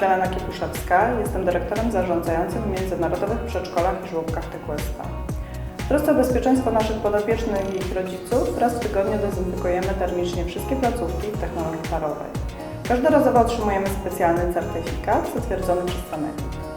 Magdalena Kiepuszewska, jestem dyrektorem zarządzającym w międzynarodowych przedszkolach i żłobkach TQSP. W trosce o bezpieczeństwo naszych podopiecznych i ich rodziców raz w tygodniu dezynfekujemy termicznie wszystkie placówki w technologii parowej. Każdorazowo otrzymujemy specjalny certyfikat zatwierdzony przez sanepid.